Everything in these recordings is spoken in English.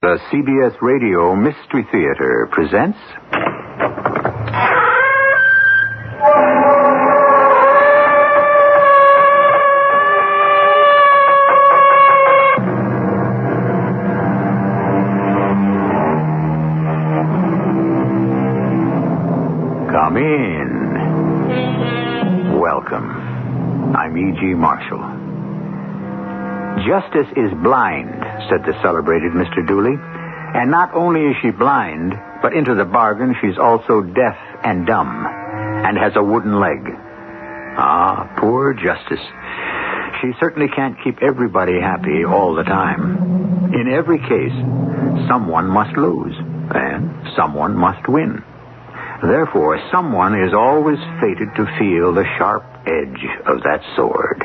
The CBS Radio Mystery Theater presents... Come in. Welcome. I'm E.G. Marshall. Justice is blind, said the celebrated Mr. Dooley. And not only is she blind, but into the bargain, she's also deaf and dumb, and has a wooden leg. Ah, poor Justice. She certainly can't keep everybody happy all the time. In every case, someone must lose, and someone must win. Therefore, someone is always fated to feel the sharp edge of that sword.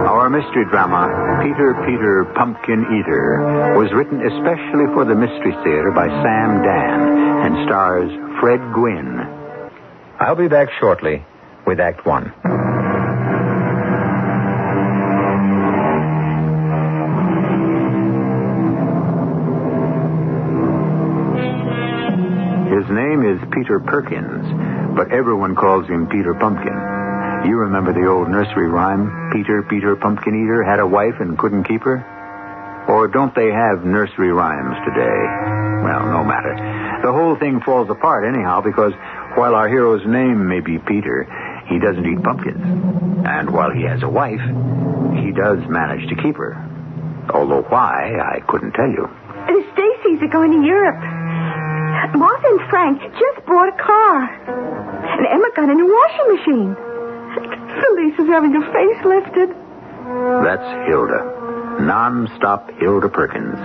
Our mystery drama, Peter, Pumpkin Eater, was written especially for the Mystery Theater by Sam Dan and stars Fred Gwynne. I'll be back shortly with Act One. His name is Peter Perkins, but everyone calls him Peter Pumpkin. You remember the old nursery rhyme, Peter, Pumpkin Eater, had a wife and couldn't keep her? Or don't they have nursery rhymes today? Well, no matter. The whole thing falls apart anyhow, because while our hero's name may be Peter, he doesn't eat pumpkins. And while he has a wife, he does manage to keep her. Although why, I couldn't tell you. The Stacys are going to Europe. Martha and Frank just bought a car. And Emma got a new washing machine. Felice is having her face lifted. That's Hilda. Non-stop Hilda Perkins.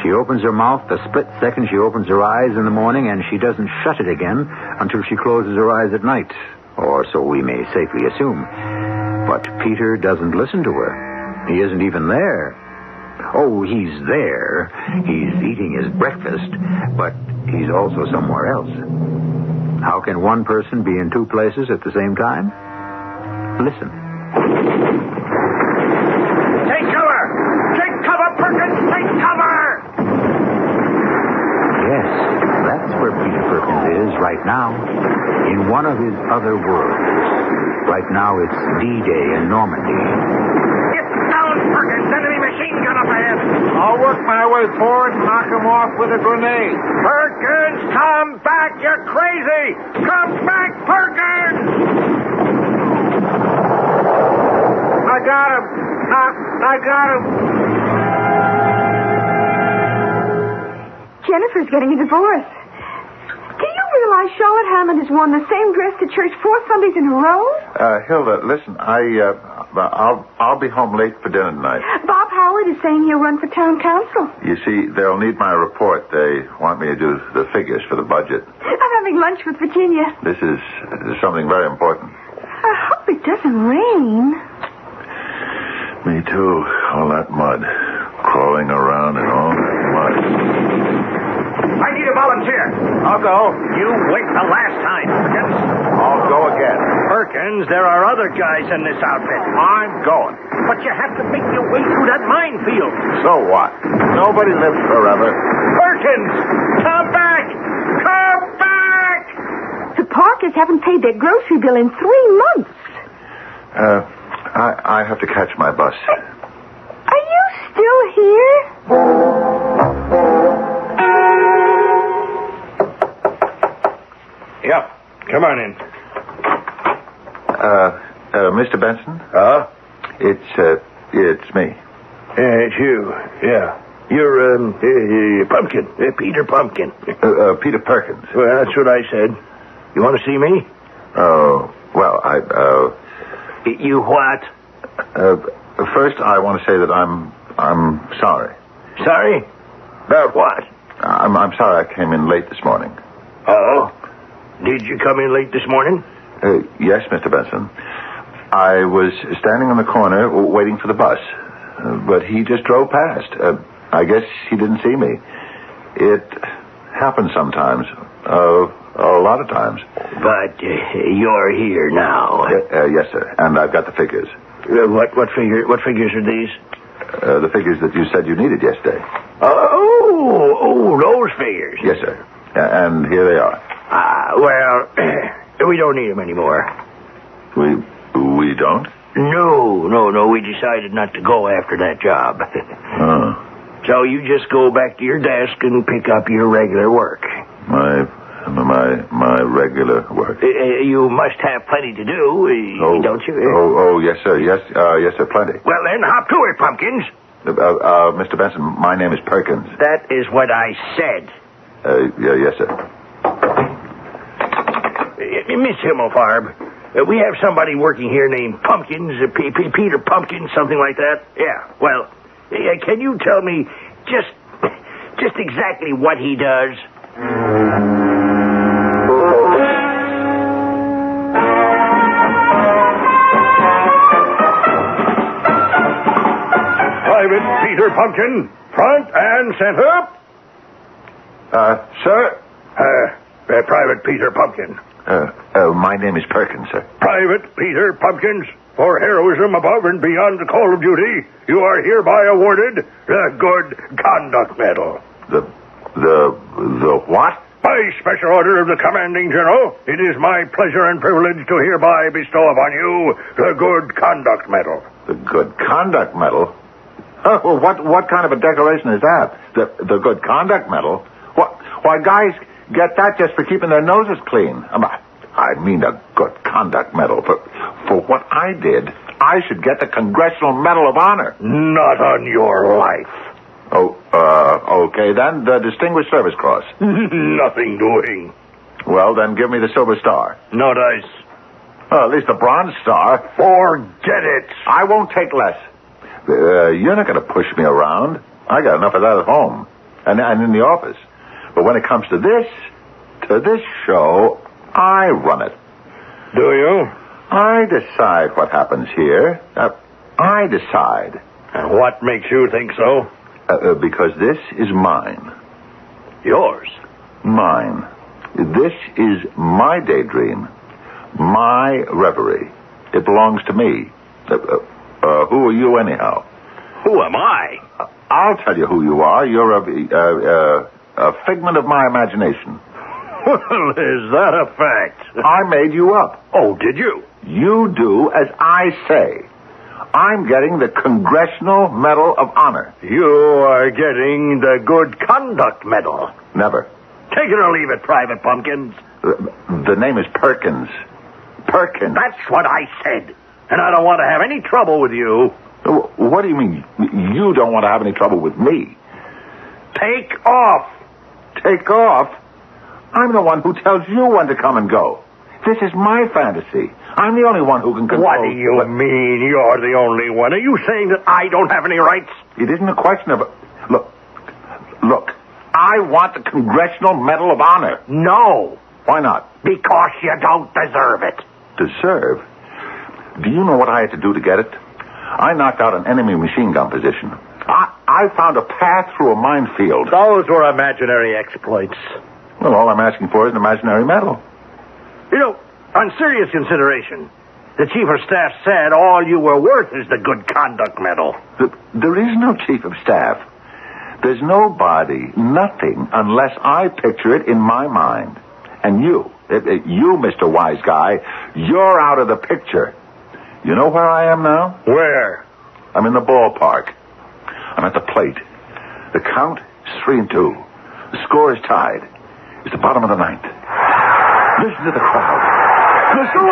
She opens her mouth the split second she opens her eyes in the morning, and she doesn't shut it again until she closes her eyes at night. Or so we may safely assume. But Peter doesn't listen to her. He isn't even there. Oh, he's there. He's eating his breakfast, but he's also somewhere else. How can one person be in two places at the same time? Listen. Take cover! Take cover, Perkins! Take cover! Yes, that's where Peter Perkins is right now. In one of his other worlds. Right now it's D-Day in Normandy. Get down, Perkins! Enemy machine gun up ahead! I'll work my way forward and knock him off with a grenade. Perkins, come back! You're crazy! Come back, Perkins! I got him. I got him. Jennifer's getting a divorce. Do you realize Charlotte Hammond has worn the same dress to church 4 Sundays in a row? Hilda, listen, I'll be home late for dinner tonight. Bob Howard is saying he'll run for town council. You see, they'll need my report. They want me to do the figures for the budget. I'm having lunch with Virginia. This is something very important. I hope it doesn't rain. Me too. All that mud. Crawling around in all that mud. I need a volunteer. I'll go. You wait the last time, Perkins. I'll go again. Perkins, there are other guys in this outfit. I'm going. But you have to make your way through that minefield. So what? Nobody lives forever. Perkins, come back! Come back! The Parkers haven't paid their grocery bill in 3 months. I have to catch my bus. Are you still here? Yeah, come on in. Mr. Benson? It's me. It's you, yeah. You're, Pumpkin, Peter Pumpkin. Peter Perkins. Well, that's what I said. You want to see me? Oh, well, You what? First, I want to say that I'm sorry. Sorry? About what? I'm sorry I came in late this morning. Oh? Did you come in late this morning? Yes, Mr. Benson. I was standing on the corner waiting for the bus, but he just drove past. I guess he didn't see me. It happens sometimes. A lot of times. But you're here now. Yes, sir. And I've got the figures. What figures are these? The figures that you said you needed yesterday. Oh, those figures. Yes, sir. And here they are. Well, we don't need them anymore. We don't? No. We decided not to go after that job. Oh. So you just go back to your desk and pick up your regular work. My regular work. You must have plenty to do, don't you? Oh, yes, sir. Yes, sir, plenty. Well, then, hop to it, Pumpkins. Mr. Benson, my name is Perkins. That is what I said. Yes, sir. Miss Himmelfarb, we have somebody working here named Pumpkins, Peter Pumpkins, something like that. Yeah, well, can you tell me just exactly what he does? Private Peter Pumpkin, front and center. Sir? Private Peter Pumpkin. My name is Perkins, sir. Private Peter Pumpkins, for heroism above and beyond the call of duty, you are hereby awarded the Good Conduct Medal. The what? By special order of the commanding general, it is my pleasure and privilege to hereby bestow upon you the Good Conduct Medal. The Good Conduct Medal? Oh, what kind of a decoration is that? The Good Conduct Medal? Why, guys get that just for keeping their noses clean. I mean a Good Conduct Medal. For what I did, I should get the Congressional Medal of Honor. Not on your life. Oh, okay, then the Distinguished Service Cross. Nothing doing. Well, then give me the Silver Star. No dice. Well, at least the Bronze Star. Forget it. I won't take less. You're not going to push me around. I got enough of that at home and in the office. But when it comes to this show, I run it. Do you? I decide what happens here. I decide. And what makes you think so? Because this is mine. Yours? Mine. This is my daydream. My reverie. It belongs to me. Who are you, anyhow? Who am I? I'll tell you who you are. You're a figment of my imagination. Well, is that a fact? I made you up. Oh, did you? You do as I say. I'm getting the Congressional Medal of Honor. You are getting the Good Conduct Medal. Never. Take it or leave it, Private Pumpkins. The name is Perkins. Perkins. That's what I said. And I don't want to have any trouble with you. What do you mean? You don't want to have any trouble with me? Take off. Take off? I'm the one who tells you when to come and go. This is my fantasy. I'm the only one who can control... What do you mean you're the only one? Are you saying that I don't have any rights? It isn't a question of... Look. I want the Congressional Medal of Honor. No. Why not? Because you don't deserve it. Deserve? Do you know what I had to do to get it? I knocked out an enemy machine gun position. I found a path through a minefield. Those were imaginary exploits. Well, all I'm asking for is an imaginary medal. You know, on serious consideration, the Chief of Staff said all you were worth is the Good Conduct Medal. There is no Chief of Staff. There's nobody, nothing, unless I picture it in my mind. And you, Mr. Wise Guy, you're out of the picture. You know where I am now? Where? I'm in the ballpark. I'm at the plate. The count is 3-2. The score is tied. It's the bottom of the ninth. Listen to the crowd. Listen.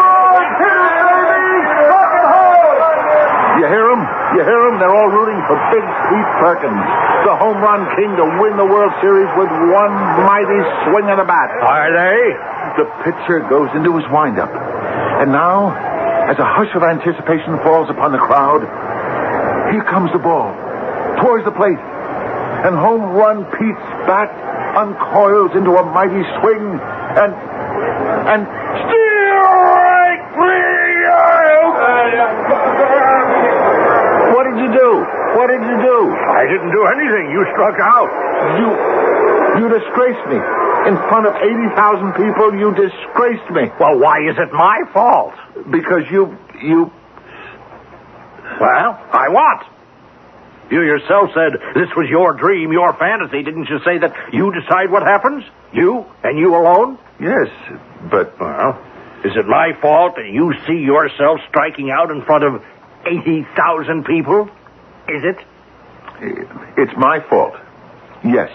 You hear them? You hear them? They're all rooting for Big Pete Perkins, the home run king, to win the World Series with one mighty swing of the bat. Are they? The pitcher goes into his windup. And now, as a hush of anticipation falls upon the crowd, here comes the ball, towards the plate. And home run Pete's bat uncoils into a mighty swing, and strike three! What did you do? What did you do? I didn't do anything. You struck out. You disgraced me. In front of 80,000 people, you disgraced me. Well, why is it my fault? Because you Well, I what? You yourself said this was your dream, your fantasy. Didn't you say that you decide what happens? You and you alone? Yes, but... Well, is it my fault that you see yourself striking out in front of 80,000 people? Is it? It's my fault. Yes.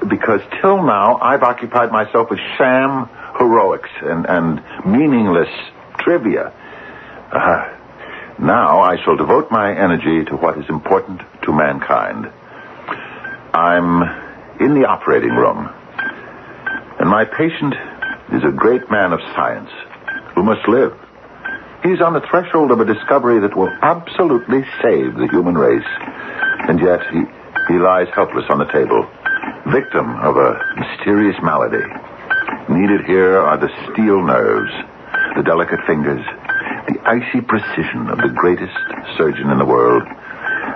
Because till now, I've occupied myself with sham heroics and meaningless trivia. Now I shall devote my energy to what is important to mankind. I'm in the operating room, and my patient is a great man of science who must live. He's on the threshold of a discovery that will absolutely save the human race. And yet he lies helpless on the table, victim of a mysterious malady. Needed here are the steel nerves, the delicate fingers, the icy precision of the greatest surgeon in the world.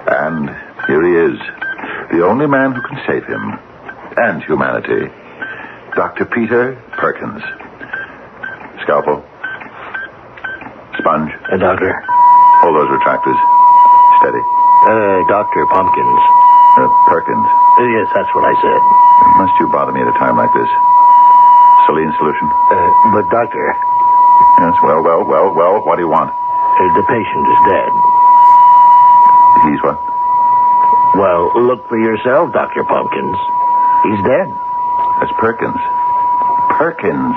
And here he is, the only man who can save him and humanity, Dr. Peter Perkins. Scalpel. Sponge. Doctor. Hold those retractors. Steady. Dr. Pumpkins. Perkins. Yes, that's what I said. Must you bother me at a time like this? Saline solution? But, Doctor... Yes, well, what do you want? the patient is dead. He's what? Well, look for yourself, Dr. Pumpkins. He's dead. That's Perkins. Perkins.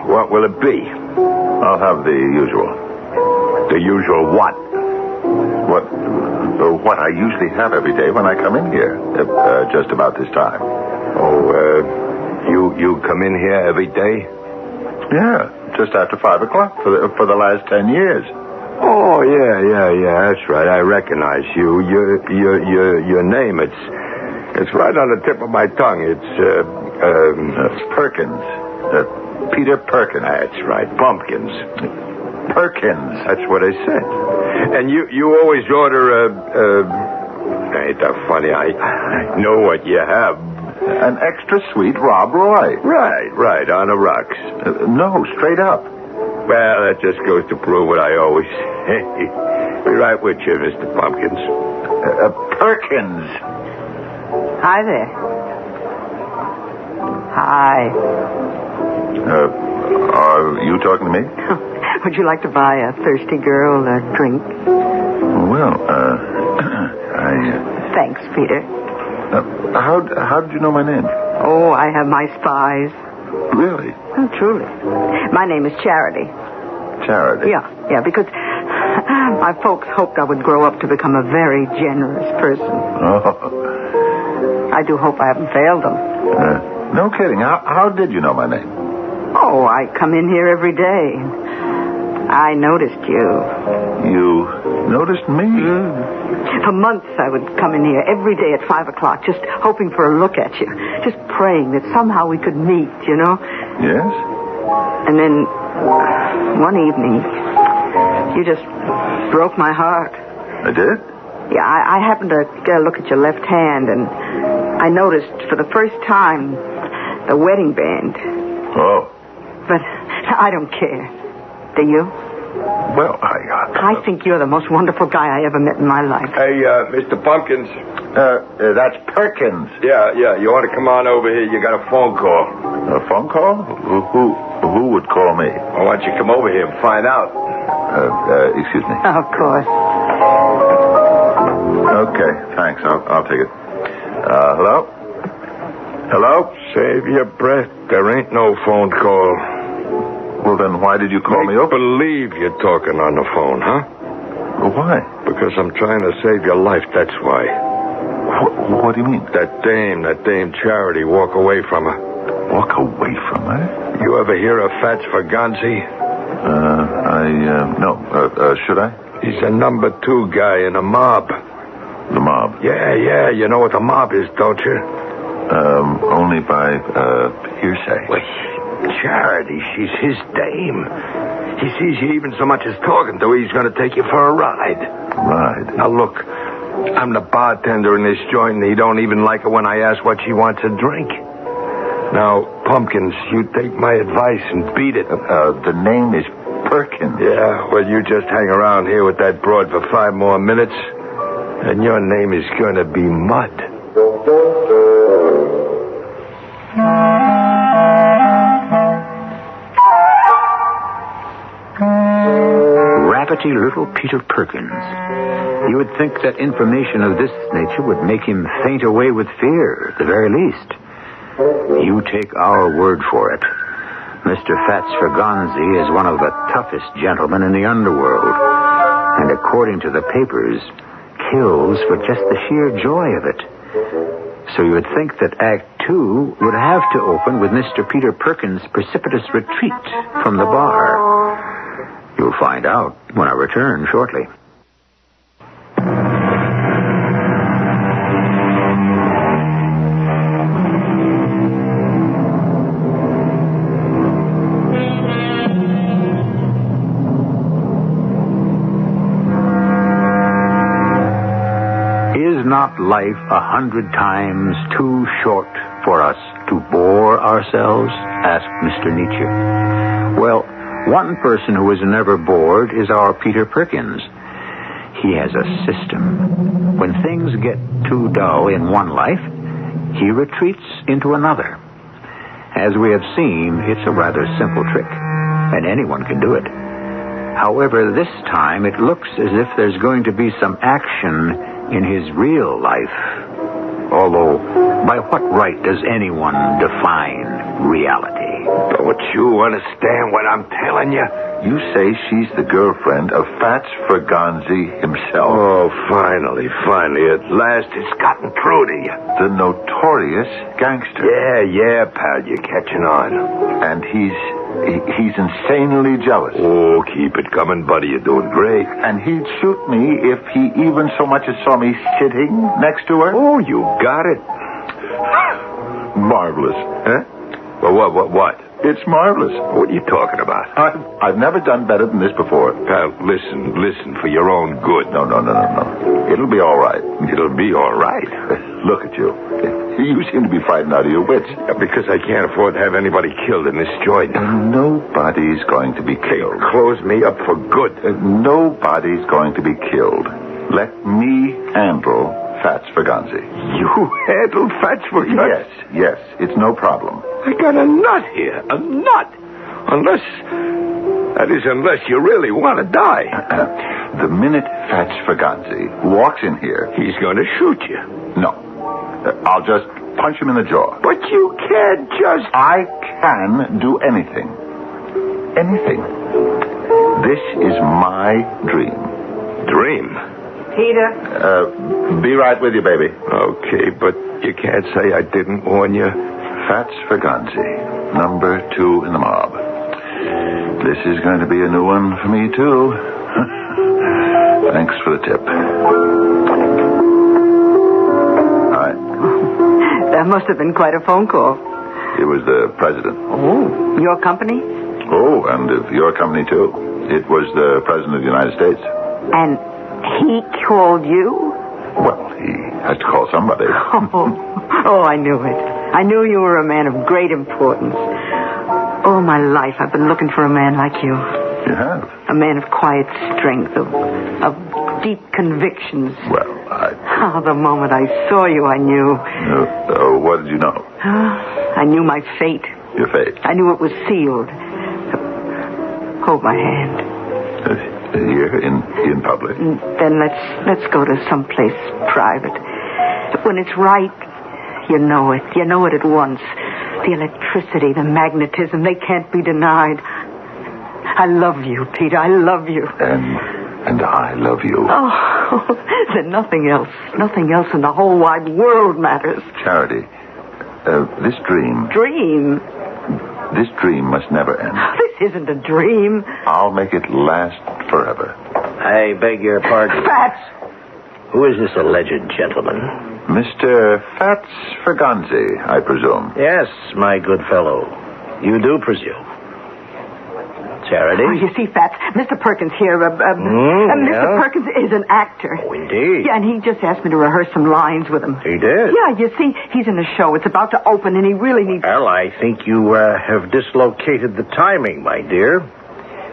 What will it be? I'll have the usual. The usual what? What I usually have every day when I come in here, just about this time. You come in here every day? Yeah, just after 5 o'clock for the last 10 years. Oh, yeah, that's right. I recognize you. Your name, it's right on the tip of my tongue. It's Perkins. Peter Perkins. That's right, Pumpkins. Perkins. That's what I said. And you always order ain't that funny? I know what you have. An extra sweet Rob Roy. Right, on the rocks. No, straight up. Well, that just goes to prove what I always say. Be right with you, Mr. Pumpkins. Perkins. Hi there. Hi. Are you talking to me? Would you like to buy a thirsty girl a drink? Well, Thanks, Peter. How did you know my name? Oh, I have my spies. Really? Oh, truly. My name is Charity. Charity? Yeah, because my folks hoped I would grow up to become a very generous person. Oh. I do hope I haven't failed them. No kidding. How did you know my name? Oh, I come in here every day. I noticed you. You noticed me? For months I would come in here every day at 5 o'clock, just hoping for a look at you. Just praying that somehow we could meet, you know? Yes? And then one evening, you just broke my heart. I did? Yeah, I happened to get a look at your left hand, and I noticed for the first time the wedding band. Oh. But I don't care. Do you? Well, I think you're the most wonderful guy I ever met in my life. Hey, Mr. Pumpkins. That's Perkins. Yeah, you ought to come on over here. You got a phone call. A phone call? Who would call me? Why don't you come over here and find out? Excuse me. Of course. Okay, thanks. I'll take it. Hello? Hello? Save your breath. There ain't no phone call. Well, then why did you call me up? Believe you're talking on the phone, huh? Well, why? Because I'm trying to save your life, that's why. What do you mean? That dame Charity, walk away from her. Walk away from her? You ever hear of Fats Faganzi? No. Should I? He's a number 2 guy in a mob. The mob? Yeah, you know what the mob is, don't you? Only by, hearsay. Well, Charity, she's his dame. He sees you even so much as talking to her, he's going to take you for a ride. Ride? Now, look, I'm the bartender in this joint, and he don't even like it when I ask what she wants to drink. Now, Pumpkins, you take my advice and beat it. The name is Perkins. Yeah, well, you just hang around here with that broad for 5 more minutes, and your name is going to be Mud. Rabbity little Peter Perkins. You would think that information of this nature would make him faint away with fear, at the very least. You take our word for it. Mr. Fats Ferganzi is one of the toughest gentlemen in the underworld, and according to the papers, kills for just the sheer joy of it. So you would think that Act 2 would have to open with Mr. Peter Perkins' precipitous retreat from the bar. You'll find out when I return shortly. Is not life 100 times too short for us to bore ourselves? Asked Mr. Nietzsche. Well, one person who is never bored is our Peter Perkins. He has a system. When things get too dull in one life, he retreats into another. As we have seen, it's a rather simple trick, and anyone can do it. However, this time it looks as if there's going to be some action in his real life. Although, by what right does anyone define reality? Don't you understand what I'm telling you? You say she's the girlfriend of Fats Ferganzi himself. Oh, finally, at last it's gotten through to you. The notorious gangster. Yeah, pal, you're catching on. And he's insanely jealous. Oh, keep it coming, buddy. You're doing great. And he'd shoot me if he even so much as saw me sitting next to her. Oh, you got it. Marvelous. Huh? Well, what? It's marvelous. What are you talking about? I've never done better than this before. Pal, listen for your own good. No. It'll be all right. It'll be all right. Look at you. You seem to be frightened out of your wits. Because I can't afford to have anybody killed in this joint. Nobody's going to be killed. Close me up for good. Nobody's going to be killed. Let me handle Fats Ferganzi. You handle Fats Ferganzi? Yes. It's no problem. I got a nut here. A nut. Unless you really want to die. The minute Fats Ferganzi walks in here... He's going to shoot you. No. I'll just punch him in the jaw. But you can't just... I can do anything. Anything. This is my dream. Dream? Peter? Be right with you, baby. Okay, but you can't say I didn't warn you. Fats Ferganzi, number 2 in the mob. This is going to be a new one for me, too. Thanks for the tip. Hi. That must have been quite a phone call. It was the president. Oh, your company? Oh, and of your company, too. It was the president of the United States. And he called you? Well, he has to call somebody. Oh, I knew it. I knew you were a man of great importance. All my life I've been looking for a man like you. You have? A man of quiet strength, of deep convictions. Well, the moment I saw you, I knew. What did you know? I knew my fate. Your fate? I knew it was sealed. Hold my hand. Here, in public? Then let's go to someplace private. When it's right, you know it. You know it at once. The electricity, the magnetism, they can't be denied. I love you, Peter. I love you. And I love you. Oh, then nothing else in the whole wide world matters. Charity, this dream... Dream? This dream must never end. This isn't a dream. I'll make it last forever. I beg your pardon. Fats! Who is this alleged gentleman? Mr. Fats Ferganzi, I presume. Yes, my good fellow. You do presume. Charity? Oh, you see, Fats, Mr. Perkins here, Mr. Perkins is an actor. Oh, indeed. Yeah, and he just asked me to rehearse some lines with him. He did? Yeah, you see, he's in a show. It's about to open, and he really needs... Well, I think you have dislocated the timing, my dear.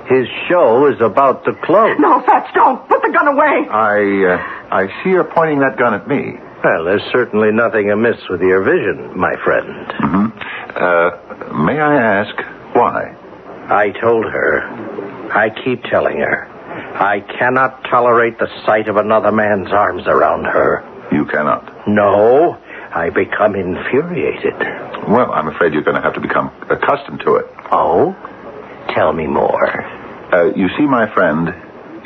His show is about to close. No, Fats, don't. Put the gun away. I see you're pointing that gun at me. Well, there's certainly nothing amiss with your vision, my friend. Mm-hmm. May I ask why? I told her. I keep telling her. I cannot tolerate the sight of another man's arms around her. You cannot? No, I become infuriated. Well, I'm afraid you're going to have to become accustomed to it. Oh? Tell me more. You see, my friend,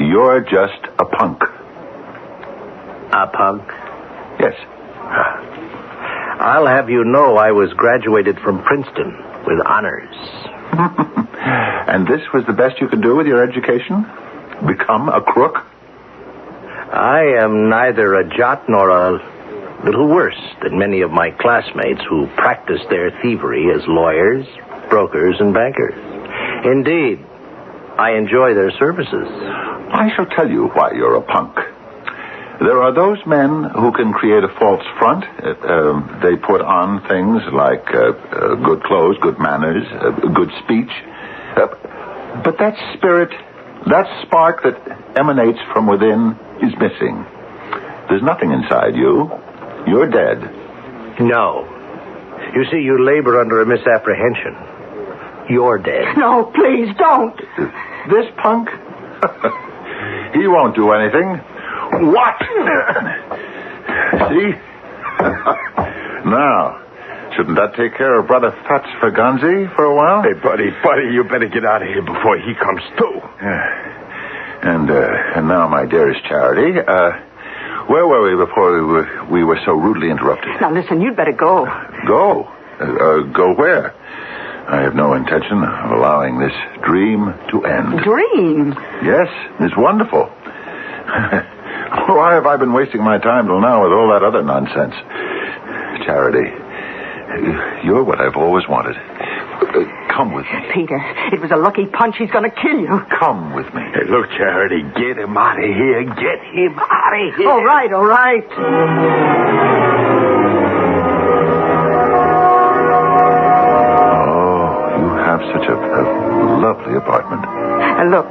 you're just a punk. A punk? Yes. I'll have you know I was graduated from Princeton with honors. And this was the best you could do with your education? Become a crook? I am neither a jot nor a little worse than many of my classmates who practice their thievery as lawyers, brokers, and bankers. Indeed, I enjoy their services. I shall tell you why you're a punk. There are those men who can create a false front. They put on things like good clothes, good manners, good speech. But that spirit, that spark that emanates from within is missing. There's nothing inside you. You're dead. No. You see, you labor under a misapprehension. You're dead. No, please, don't. This punk? He won't do anything. What? See? Now, shouldn't that take care of Brother Fats Faganzi for a while? Hey, buddy, you better get out of here before he comes too. And now, my dearest Charity, where were we before we were so rudely interrupted? Now, listen, you'd better go. Go? Go where? I have no intention of allowing this dream to end. Dream? Yes, it's wonderful. Why have I been wasting my time till now with all that other nonsense? Charity, you're what I've always wanted. Come with me. Peter, it was a lucky punch. He's going to kill you. Come with me. Hey, look, Charity, get him out of here. Get him out of here. All right, all right. Such a lovely apartment. Look,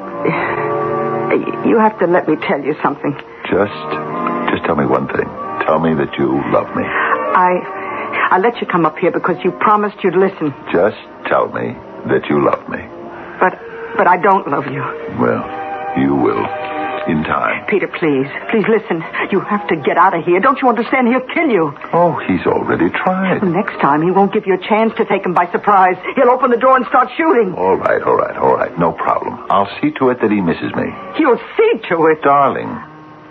you have to let me tell you something. Just tell me one thing. Tell me that you love me. I let you come up here because you promised you'd listen. Just tell me that you love me. But I don't love you. Well, you will. In time. Peter, please. Please listen. You have to get out of here. Don't you understand? He'll kill you. Oh, he's already tried. Next time, he won't give you a chance to take him by surprise. He'll open the door and start shooting. All right. No problem. I'll see to it that he misses me. You'll see to it. Darling,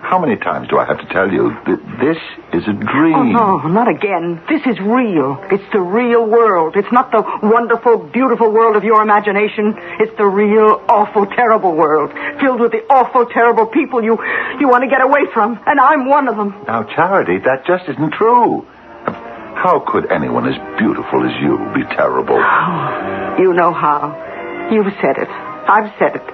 how many times do I have to tell you that this is a dream? Oh, no, not again. This is real. It's the real world. It's not the wonderful, beautiful world of your imagination. It's the real, awful, terrible world, filled with the awful, terrible people you want to get away from, and I'm one of them. Now, Charity, that just isn't true. How could anyone as beautiful as you be terrible? Oh, you know how. You've said it. I've said it.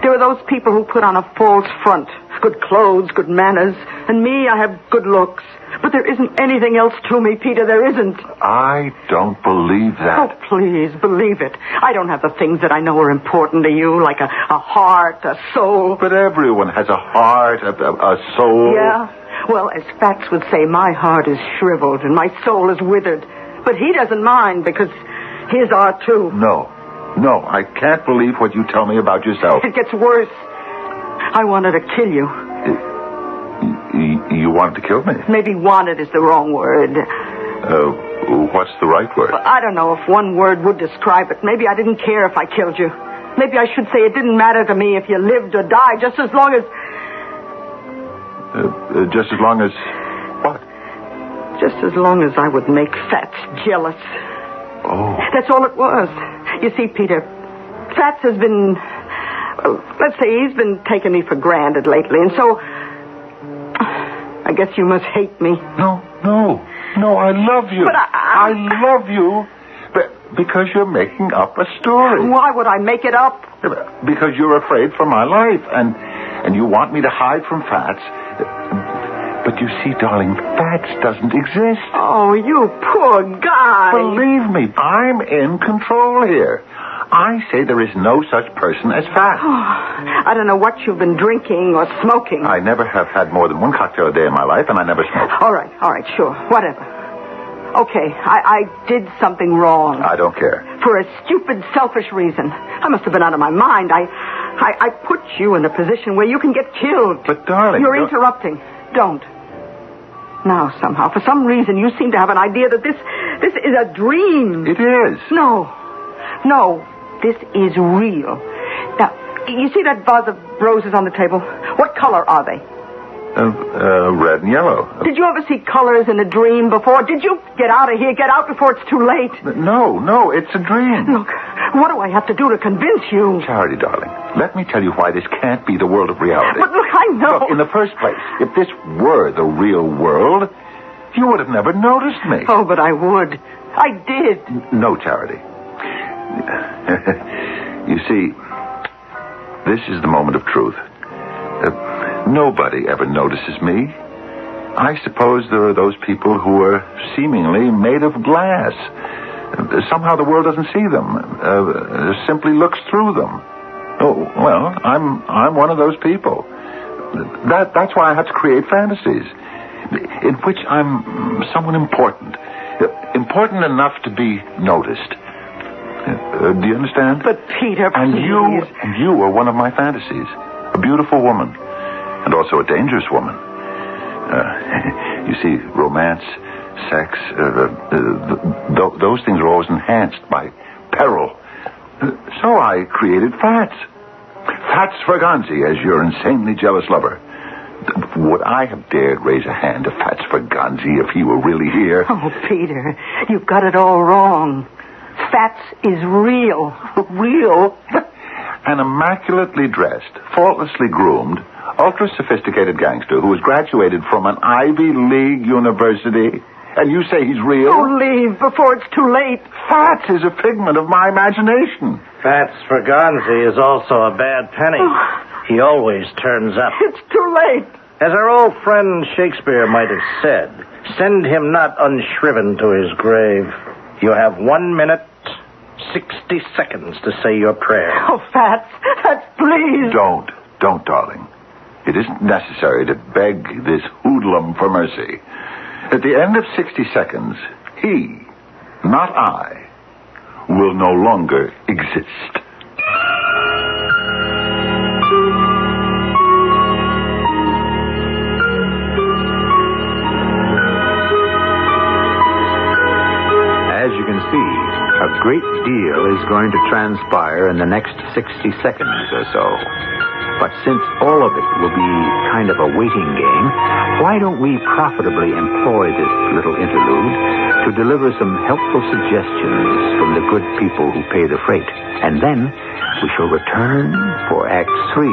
There are those people who put on a false front. Good clothes, good manners. And me, I have good looks. But there isn't anything else to me, Peter. There isn't. I don't believe that. Oh, please, believe it. I don't have the things that I know are important to you, like a heart, a soul. But everyone has a heart, a soul. Yeah. Well, as Fats would say, my heart is shriveled and my soul is withered. But he doesn't mind because his are too. No, I can't believe what you tell me about yourself. It gets worse. I wanted to kill you. You wanted to kill me? Maybe wanted is the wrong word. What's the right word? I don't know if one word would describe it. Maybe I didn't care if I killed you. Maybe I should say it didn't matter to me if you lived or died, just as long as... just as long as... what? Just as long as I would make Fats jealous. Oh. That's all it was. You see, Peter, Fats has been... let's say he's been taking me for granted lately, and so... I guess you must hate me. No, I love you. But I love you. But Because you're making up a story. Why would I make it up? Because you're afraid for my life, and you want me to hide from Fats. But you see, darling, Fats doesn't exist. Oh, you poor guy. Believe me, I'm in control here. I say there is no such person as Fats. Oh, I don't know what you've been drinking or smoking. I never have had more than one cocktail a day in my life, and I never smoke. All right, sure, whatever. Okay, I did something wrong. I don't care. For a stupid, selfish reason. I must have been out of my mind. I put you in a position where you can get killed. But, darling... You're interrupting. Don't. Now, somehow, for some reason, you seem to have an idea that this is a dream. It is. No, this is real. Now, you see that vase of roses on the table? What color are they? Red and yellow. Did you ever see colors in a dream before? Did you get out of here? Get out before it's too late. No, it's a dream. Look, what do I have to do to convince you? Charity, darling, let me tell you why this can't be the world of reality. But look, I know. Look, in the first place, if this were the real world, you would have never noticed me. Oh, but I would. I did. No, Charity. You see, this is the moment of truth. Nobody ever notices me. I suppose there are those people who are seemingly made of glass. Somehow the world doesn't see them, simply looks through them. Oh, well, I'm one of those people. That's why I have to create fantasies in which I'm someone important enough to be noticed. Do you understand? But Peter, please. And you are one of my fantasies. A beautiful woman. And also a dangerous woman. You see, romance, sex, those things are always enhanced by peril. So I created Fats. Fats Fraganzi as your insanely jealous lover. Would I have dared raise a hand to Fats Fraganzi if he were really here? Oh, Peter, you've got it all wrong. Fats is real. Real? An immaculately dressed, faultlessly groomed, ultra-sophisticated gangster who has graduated from an Ivy League university. And you say he's real? Oh, leave before it's too late. Fats is a figment of my imagination. Fats Fraganzi is also a bad penny. He always turns up. It's too late. As our old friend Shakespeare might have said, send him not unshriven to his grave. You have 1 minute, 60 seconds to say your prayer. Oh, Fats, please. Don't, darling. It isn't necessary to beg this hoodlum for mercy. At the end of 60 seconds, he, not I, will no longer exist. As you can see, a great deal is going to transpire in the next 60 seconds or so. But since all of it will be kind of a waiting game, why don't we profitably employ this little interlude to deliver some helpful suggestions from the good people who pay the freight. And then we shall return for Act 3,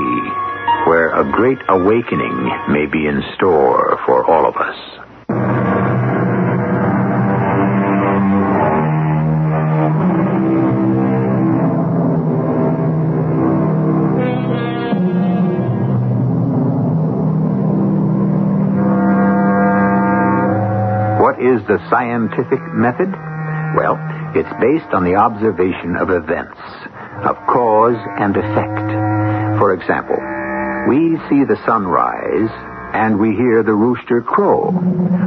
where a great awakening may be in store for all of us. What is the scientific method? Well, it's based on the observation of events, of cause and effect. For example, we see the sun rise and we hear the rooster crow.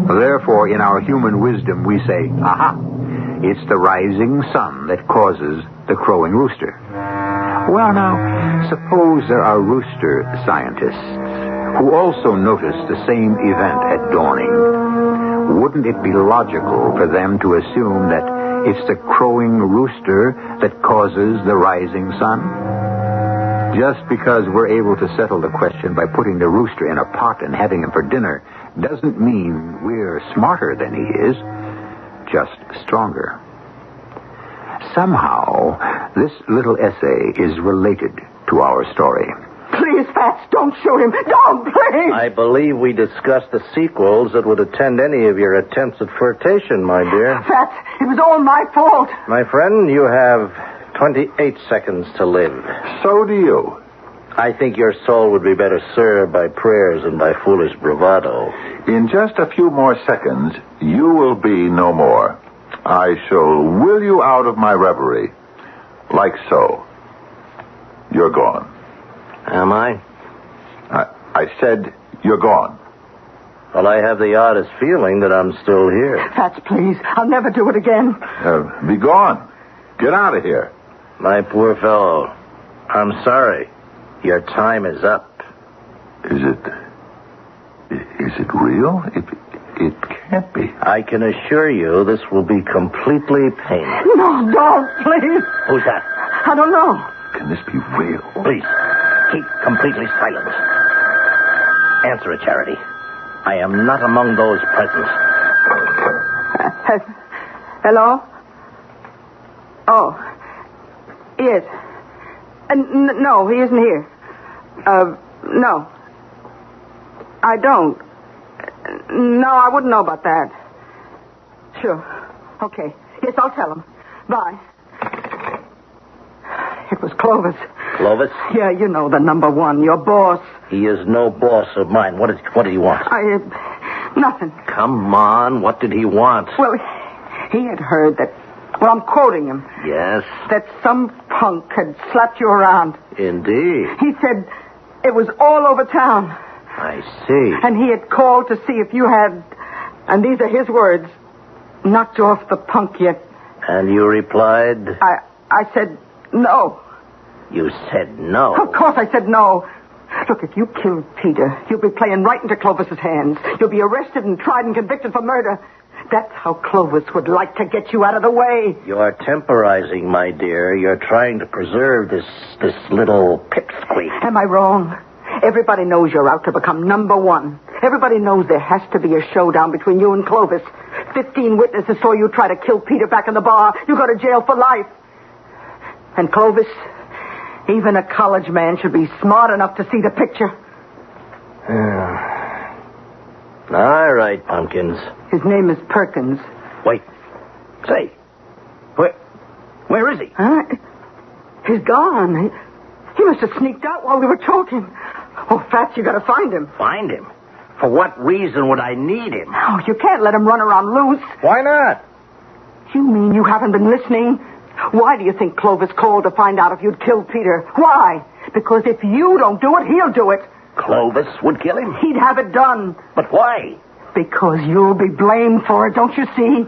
Therefore, in our human wisdom, we say, aha, it's the rising sun that causes the crowing rooster. Well, now, suppose there are rooster scientists who also notice the same event at dawning. Wouldn't it be logical for them to assume that it's the crowing rooster that causes the rising sun? Just because we're able to settle the question by putting the rooster in a pot and having him for dinner doesn't mean we're smarter than he is, just stronger. Somehow, this little essay is related to our story. Please, Fats, don't shoot him. Don't, please. I believe we discussed the sequels that would attend any of your attempts at flirtation, my dear. Fats, it was all my fault. My friend, you have 28 seconds to live. So do you. I think your soul would be better served by prayers than by foolish bravado. In just a few more seconds, you will be no more. I shall will you out of my reverie. Like so. You're gone. Am I? I said you're gone. Well, I have the oddest feeling that I'm still here. Fats, please. I'll never do it again. Be gone. Get out of here. My poor fellow, I'm sorry. Your time is up. Is it real? It can't be. I can assure you this will be completely painless. No, don't, please. Who's that? I don't know. Can this be real? Please, keep completely silent. Answer it, Charity. I am not among those present. Hello? Oh. Yes. No, he isn't here. No. I don't. No, I wouldn't know about that. Sure. Okay. Yes, I'll tell him. Bye. It was Clovis. Clovis? Yeah, you know, the number one, your boss. He is no boss of mine. What did he want? Nothing. Come on, what did he want? Well, he had heard that, well, I'm quoting him. Yes? That some punk had slapped you around. Indeed. He said it was all over town. I see. And he had called to see if you had, and these are his words, knocked off the punk yet. And you replied? I said no. You said no? Of course I said no. Look, if you killed Peter, you'll be playing right into Clovis's hands. You'll be arrested and tried and convicted for murder. That's how Clovis would like to get you out of the way. You're temporizing, my dear. You're trying to preserve this little pipsqueak. Am I wrong? Everybody knows you're out to become number one. Everybody knows there has to be a showdown between you and Clovis. 15 witnesses saw you try to kill Peter back in the bar. You go to jail for life. And Clovis, even a college man should be smart enough to see the picture. All right, Pumpkins. His name is Perkins. Wait. Say, where is he? Huh? He's gone. He must have sneaked out while we were talking. Oh, Fats, you gotta find him. Find him? For what reason would I need him? Oh, you can't let him run around loose. Why not? You mean you haven't been listening? Why do you think Clovis called to find out if you'd killed Peter? Why? Because if you don't do it, he'll do it. Clovis would kill him? He'd have it done. But why? Because you'll be blamed for it, don't you see?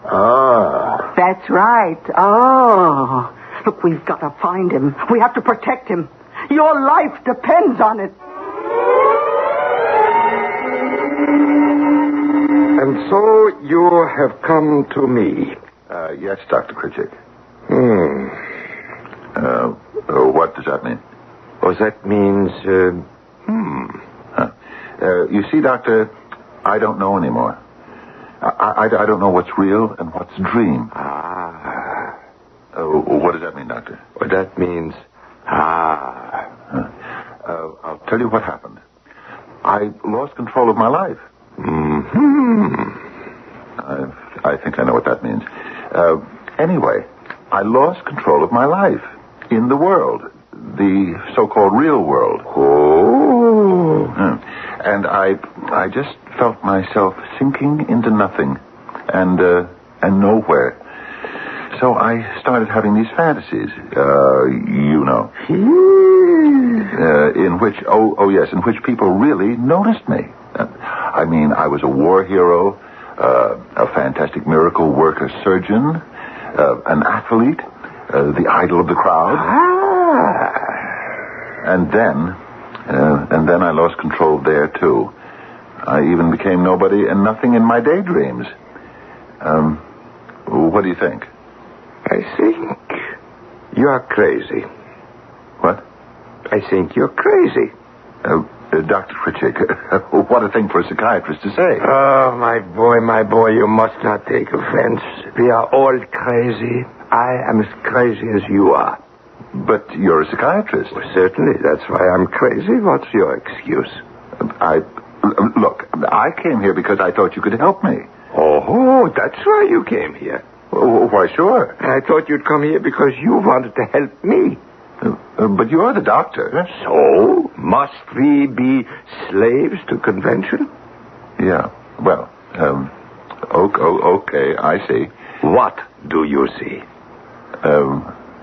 Oh. That's right. Oh. Look, we've got to find him. We have to protect him. Your life depends on it. And so you have come to me. Yes, Dr. Critchick. What does that mean? Oh, that means, You see, Doctor, I don't know anymore. I don't know what's real and what's a dream. What does that mean, Doctor? Well, that means, I'll tell you what happened. I lost control of my life. I think I know what that means. Anyway, I lost control of my life in the world, the so-called real world. Oh. And I just felt myself sinking into nothing and nowhere. So I started having these fantasies, in which people really noticed me. I mean, I was a war hero, a fantastic miracle worker surgeon, an athlete, the idol of the crowd. And then I lost control there, too. I even became nobody and nothing in my daydreams. What do you think? I think you are crazy. What? I think you're crazy. Dr. Critchick, what a thing for a psychiatrist to say. Oh, my boy, you must not take offense. We are all crazy. I am as crazy as you are. But you're a psychiatrist. Well, certainly. That's why I'm crazy. What's your excuse? Look, I came here because I thought you could help me. Oh, that's why you came here. Why, sure. I thought you'd come here because you wanted to help me. But you're the doctor. So? Must we be slaves to convention? Yeah. Well, okay, I see. What do you see?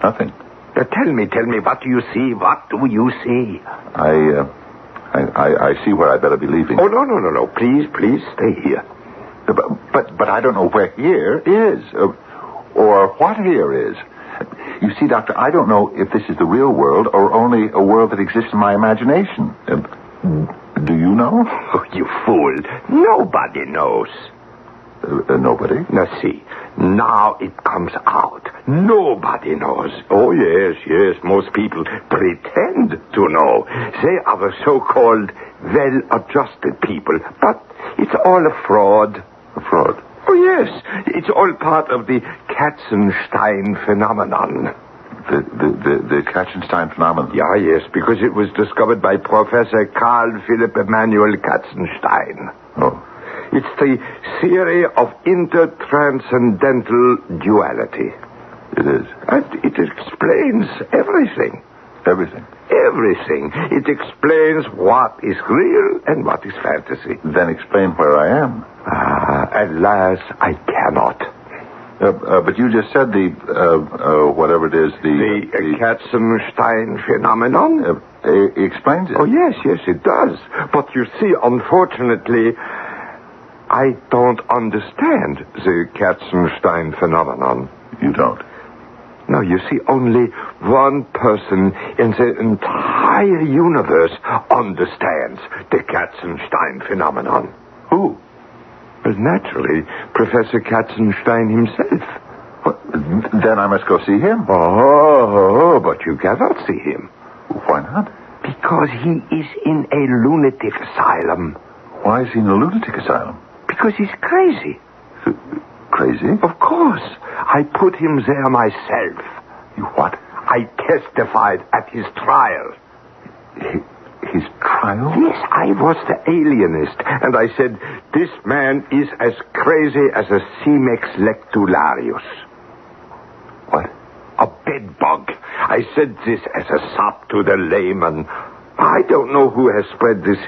Nothing. Tell me, what do you see? What do you see? I see where I better be leaving. Oh, no. Please stay here. But I don't know where here is, or what here is. You see, Doctor, I don't know if this is the real world or only a world that exists in my imagination. Do you know? Oh, you fool. Nobody knows. Nobody? Now, see, now it comes out. Nobody knows. Oh, yes, most people pretend to know. They are the so-called well-adjusted people, but it's all a fraud. A fraud? Oh, yes, it's all part of the Katzenstein phenomenon. The Katzenstein phenomenon? Yeah, yes, because it was discovered by Professor Carl Philipp Emanuel Katzenstein. Oh. It's the theory of intertranscendental duality. It is. And it explains everything. Everything? Everything. It explains what is real and what is fantasy. Then explain where I am. Alas, I cannot. But you just said whatever it is, the Katzenstein phenomenon? Explains it. Oh, yes, it does. But you see, unfortunately, I don't understand the Katzenstein phenomenon. You don't? No, you see, only one person in the entire universe understands the Katzenstein phenomenon. Who? Well, naturally, Professor Katzenstein himself. Well, then I must go see him. Oh, but you cannot see him. Why not? Because he is in a lunatic asylum. Why is he in a lunatic asylum? Because he's crazy. Crazy? Of course. I put him there myself. You what? I testified at his trial. His trial? Yes, I was the alienist, and I said, this man is as crazy as a Cimex lectularius. What? A bedbug. I said this as a sop to the layman. I don't know who has spread this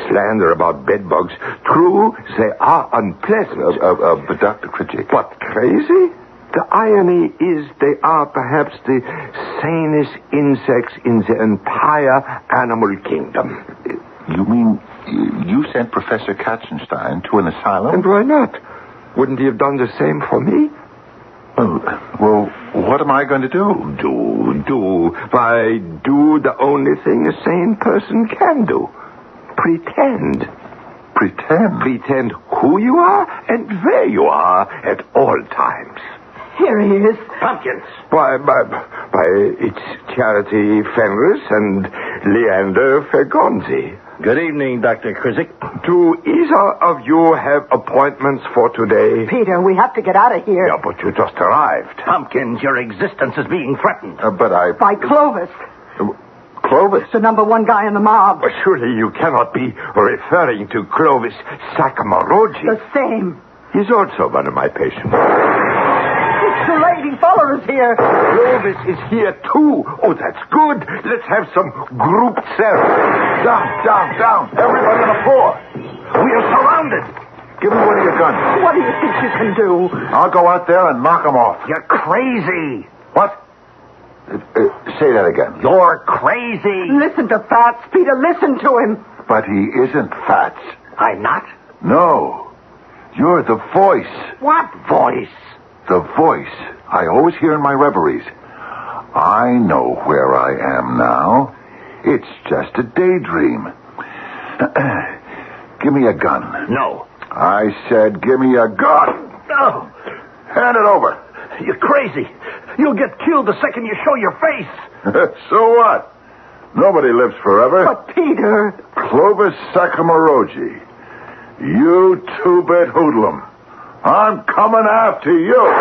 slander about bedbugs. True, they are unpleasant. But Dr. Critchik. But crazy? The irony is they are perhaps the sanest insects in the entire animal kingdom. You mean you sent Professor Katzenstein to an asylum? And why not? Wouldn't he have done the same for me? Well, what am I going to do? Do. Why, do the only thing a sane person can do. Pretend. Pretend? Pretend who you are and where you are at all times. Here he is. Pumpkins. Why, it's Charity Fenris and Leander Fergonzi. Good evening, Dr. Krizik. Do either of you have appointments for today? Peter, we have to get out of here. Yeah, but you just arrived. Pumpkins, your existence is being threatened. By Clovis. Clovis? The #1 guy in the mob. But surely you cannot be referring to Clovis Sakamaroghi. The same. He's also one of my patients. It's too late. He followed us here. Clovis is here, too. Oh, that's good. Let's have some group therapy. Down. Everybody on the floor. We are surrounded. Give me one of your guns. What do you think you can do? I'll go out there and knock them off. You're crazy. What? Say that again. You're crazy. Listen to Fats, Peter. Listen to him. But he isn't Fats. I'm not? No. You're the voice. What voice? The voice I always hear in my reveries. I know where I am now. It's just a daydream. Give me a gun. No. I said give me a gun. No. Hand it over. You're crazy. You'll get killed the second you show your face. So what? Nobody lives forever. But, Peter... Clovis Sakamaroghi. You two-bit hoodlum. I'm coming after you.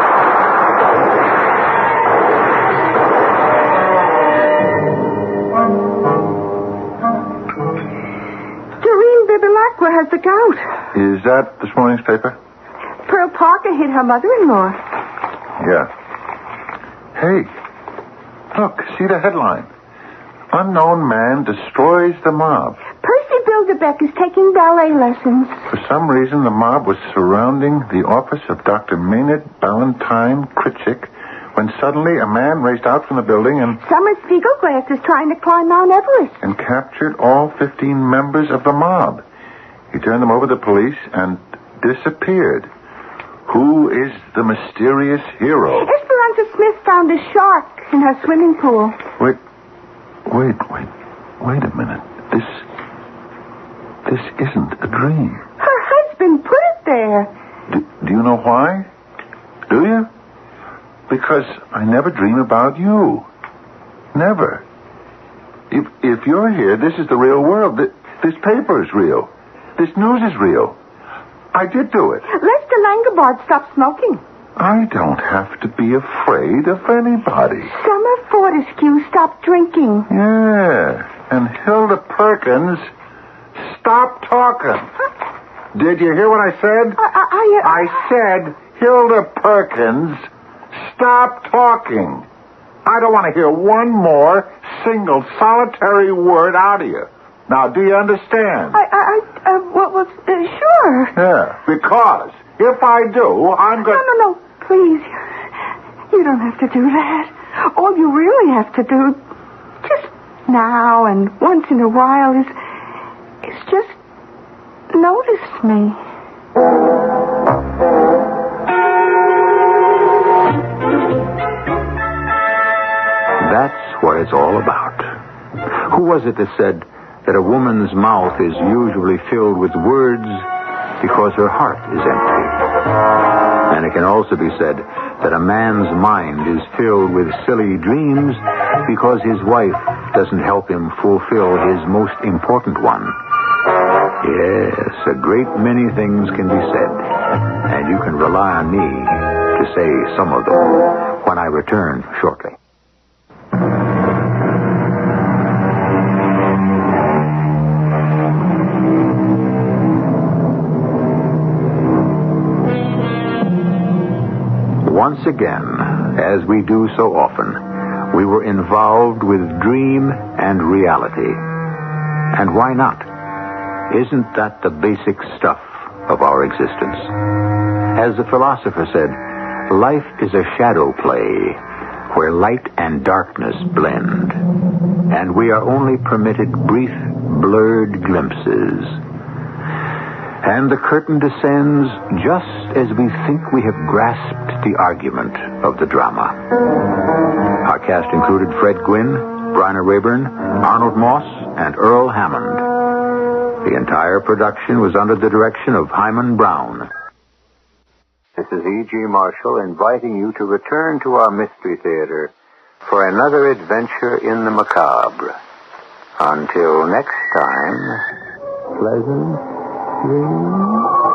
Is that this morning's paper? Pearl Parker hit her mother-in-law. Yeah. Hey, look, see the headline. Unknown man destroys the mob. Percy Bilderbeck is taking ballet lessons. For some reason, the mob was surrounding the office of Dr. Maynard Ballantyne Critchick when suddenly a man raced out from the building and... Summer Spiegelglass is trying to climb Mount Everest. And captured all 15 members of the mob. He turned them over to the police and disappeared. Who is the mysterious hero? Esperanza Smith found a shark in her swimming pool. Wait a minute. This isn't a dream. Her husband put it there. Do you know why? Do you? Because I never dream about you. Never. If you're here, this is the real world. This paper is real. This news is real. I did do it. Lester Langabard stopped smoking. I don't have to be afraid of anybody. Summer Fortescue stopped drinking. Yeah. And Hilda Perkins stopped talking. Did you hear what I said? I said Hilda Perkins stop talking. I don't want to hear one more single solitary word out of you. Now, do you understand? Sure. Yeah, because if I do, I'm going to... No, please. You don't have to do that. All you really have to do, just now and once in a while, is just notice me. That's what it's all about. Who was it that said that a woman's mouth is usually filled with words because her heart is empty? And it can also be said that a man's mind is filled with silly dreams because his wife doesn't help him fulfill his most important one. Yes, a great many things can be said, and you can rely on me to say some of them when I return shortly. Once again, as we do so often, we were involved with dream and reality. And why not? Isn't that the basic stuff of our existence? As the philosopher said, life is a shadow play where light and darkness blend. And we are only permitted brief, blurred glimpses. And the curtain descends just as we think we have grasped the argument of the drama. Our cast included Fred Gwynne, Bryna Rayburn, Arnold Moss, and Earl Hammond. The entire production was under the direction of Hyman Brown. This is E.G. Marshall inviting you to return to our Mystery Theater for another adventure in the macabre. Until next time, pleasant dreams.